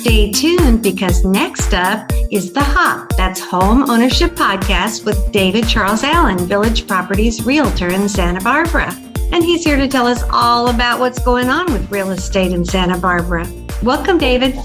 Stay tuned because next up is The Hop. That's Home Ownership Podcast with David Charles Allen, Village Properties Realtor in Santa Barbara. And he's here to tell us all about what's going on with real estate in Santa Barbara. Welcome, David.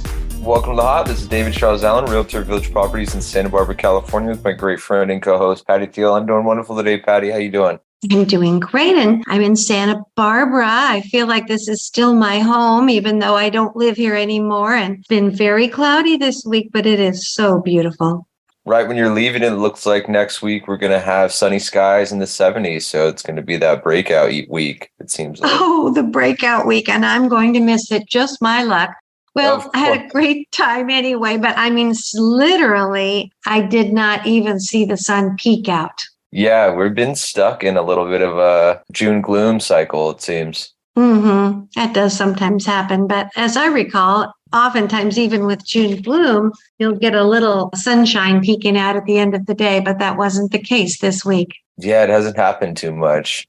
Welcome to The Hop. This is David Charles Allen, Realtor Village Properties in Santa Barbara, California, with my great friend and co-host, Patty Thiel. I'm doing wonderful today, Patty. How you doing? I'm doing great, and I'm in Santa Barbara. I feel like this is still my home, even though I don't live here anymore. And it's been very cloudy this week, but it is so beautiful. Right when you're leaving, it looks like next week we're going to have sunny skies in the 70s. So it's going to be that breakout week, it seems like. Oh, the breakout week, and I'm going to miss it. Just my luck. Well, I had a great time anyway, but I mean, literally, I did not even see the sun peek out. Yeah, we've been stuck in a little bit of a June gloom cycle, it seems. That does sometimes happen. But as I recall, oftentimes, even with June gloom, you'll get a little sunshine peeking out at the end of the day. But that wasn't the case this week. Yeah, it hasn't happened too much.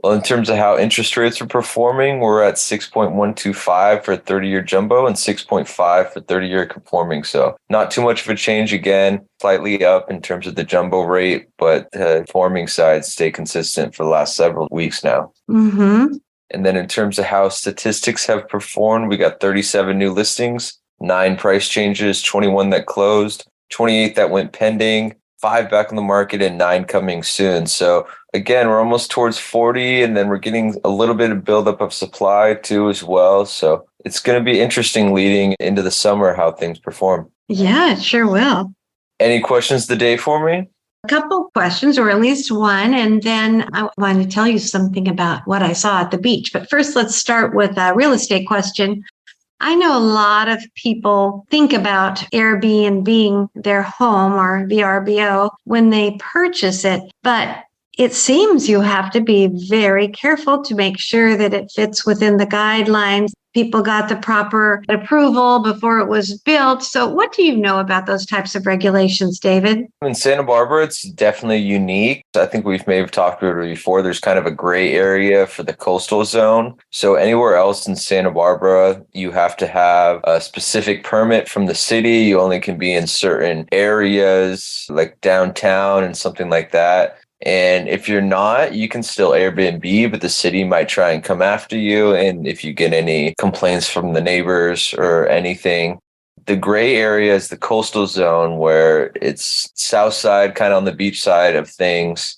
Well, in terms of how interest rates are performing, we're at 6.125 for 30-year jumbo and 6.5 for 30-year conforming. So not too much of a change again, slightly up in terms of the jumbo rate, but the conforming side stay consistent for the last several weeks now. And then in terms of how statistics have performed, we got 37 new listings, 9 price changes, 21 that closed, 28 that went pending, 5 back on the market, and 9 coming soon. So again, we're almost towards 40, and then we're getting a little bit of buildup of supply too as well. So it's going to be interesting leading into the summer how things perform. Yeah, it sure will. Any questions today for me? A couple questions, or at least one, and then I want to tell you something about what I saw at the beach. But first, let's start with a real estate question. I know a lot of people think about Airbnb their home or VRBO when they purchase it, but it seems you have to be very careful to make sure that it fits within the guidelines. People got the proper approval before it was built. So what do you know about those types of regulations, David? In Santa Barbara, it's definitely unique. I think we've maybe talked about it before. There's kind of a gray area for the coastal zone. So anywhere else in Santa Barbara, you have to have a specific permit from the city. You only can be in certain areas like downtown and something like that. And if you're not, you can still Airbnb, but the city might try and come after you. And if you get any complaints from the neighbors or anything, the gray area is the coastal zone where it's south side, kind of on the beach side of things.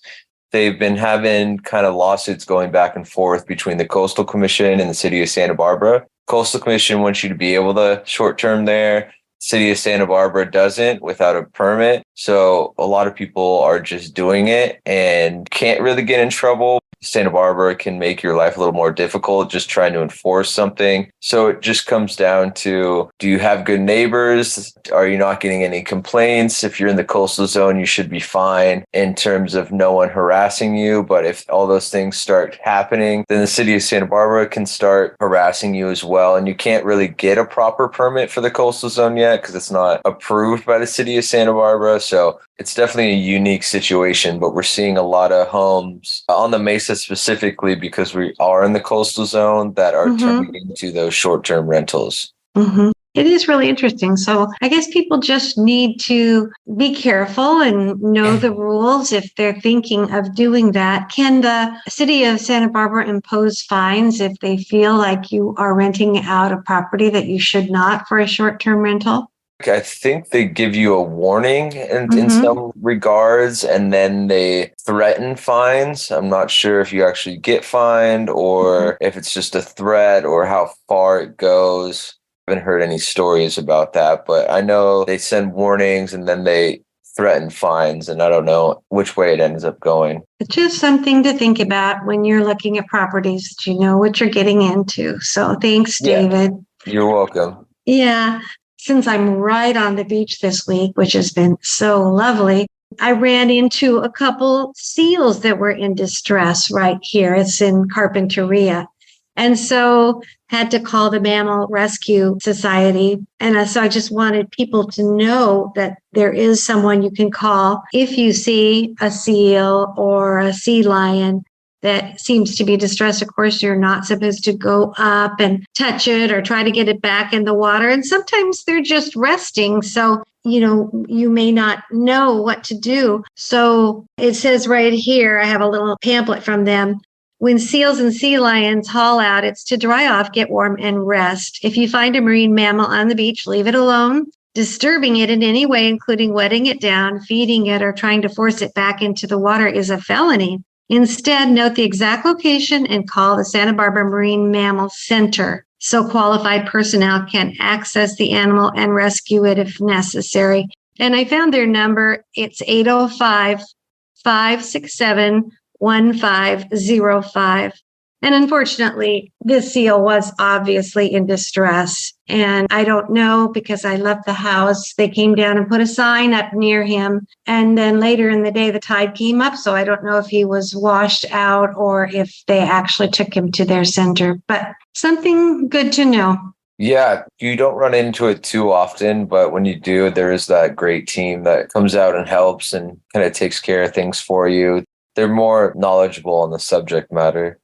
They've been having kind of lawsuits going back and forth between the Coastal Commission and the city of Santa Barbara. Coastal Commission wants you to be able to short term there. City of Santa Barbara doesn't without a permit. So a lot of people are just doing it and can't really get in trouble. Santa Barbara can make your life a little more difficult just trying to enforce something. So it just comes down to, do you have good neighbors? Are you not getting any complaints? If you're in the coastal zone, you should be fine in terms of no one harassing you. But if all those things start happening, then the city of Santa Barbara can start harassing you as well. And you can't really get a proper permit for the coastal zone yet because it's not approved by the city of Santa Barbara. So it's definitely a unique situation, but we're seeing a lot of homes on the Mesa specifically because we are in the coastal zone that are turning into those short-term rentals. It is really interesting. So I guess people just need to be careful and know the rules if they're thinking of doing that. Can the city of Santa Barbara impose fines if they feel like you are renting out a property that you should not for a short-term rental? I think they give you a warning in some regards, and then they threaten fines. I'm not sure if you actually get fined or if it's just a threat or how far it goes. I haven't heard any stories about that, but I know they send warnings and then they threaten fines, and I don't know which way it ends up going. It's just something to think about when you're looking at properties that you know what you're getting into. So thanks, David. You're welcome. Yeah. Since I'm right on the beach this week, which has been so lovely, I ran into a couple seals that were in distress right here. It's in Carpinteria. And so had to call the Mammal Rescue Society. And so I just wanted people to know that there is someone you can call if you see a seal or a sea lion that seems to be distressed. Of course, you're not supposed to go up and touch it or try to get it back in the water. And sometimes they're just resting. So, you may not know what to do. So it says right here, I have a little pamphlet from them. When seals and sea lions haul out, it's to dry off, get warm, and rest. If you find a marine mammal on the beach, leave it alone. Disturbing it in any way, including wetting it down, feeding it, or trying to force it back into the water is a felony. Instead, note the exact location and call the Santa Barbara Marine Mammal Center so qualified personnel can access the animal and rescue it if necessary. And I found their number. It's 805-567-1505. And unfortunately, this seal was obviously in distress. And I don't know, because I left the house. They came down and put a sign up near him. And then later in the day, the tide came up. So I don't know if he was washed out or if they actually took him to their center. But something good to know. Yeah, you don't run into it too often, but when you do, there is that great team that comes out and helps and kind of takes care of things for you. They're more knowledgeable on the subject matter.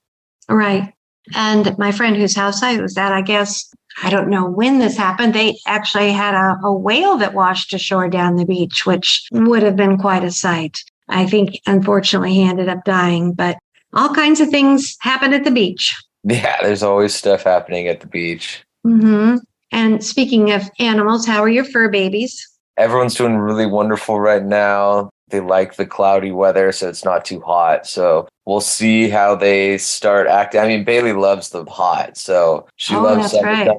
Right. And my friend whose house I was at, I guess, I don't know when this happened. They actually had a whale that washed ashore down the beach, which would have been quite a sight. I think, unfortunately, he ended up dying, but all kinds of things happen at the beach. Yeah, there's always stuff happening at the beach. Mm-hmm. And speaking of animals, how are your fur babies? Everyone's doing really wonderful right now. They like the cloudy weather, so it's not too hot. So we'll see how they start acting. I mean, Bailey loves the hot, so she loves that's right.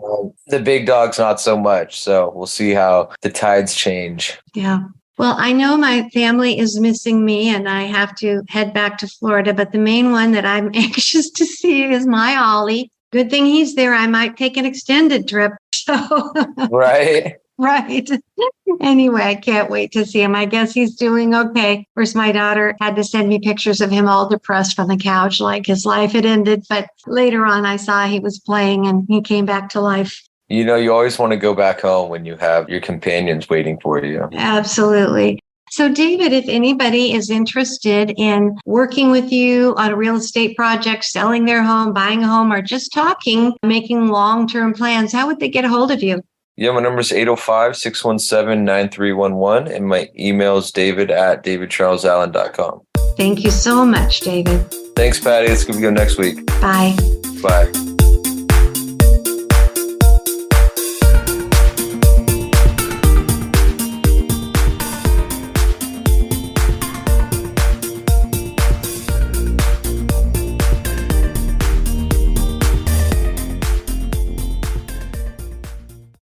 The big dogs, not so much. So we'll see how the tides change. Yeah. Well, I know my family is missing me and I have to head back to Florida, but the main one that I'm anxious to see is my Ollie. Good thing he's there. I might take an extended trip. So Right. Right. Anyway, I can't wait to see him. I guess he's doing okay. Of course, my daughter had to send me pictures of him all depressed on the couch, like his life had ended. But later on, I saw he was playing and he came back to life. You always want to go back home when you have your companions waiting for you. Absolutely. So, David, if anybody is interested in working with you on a real estate project, selling their home, buying a home, or just talking, making long-term plans, how would they get a hold of you? Yeah, my number is 805-617-9311, and my email is david@davidcharlesallen.com. Thank you so much, David. Thanks, Patty. Let's go next week. Bye. Bye.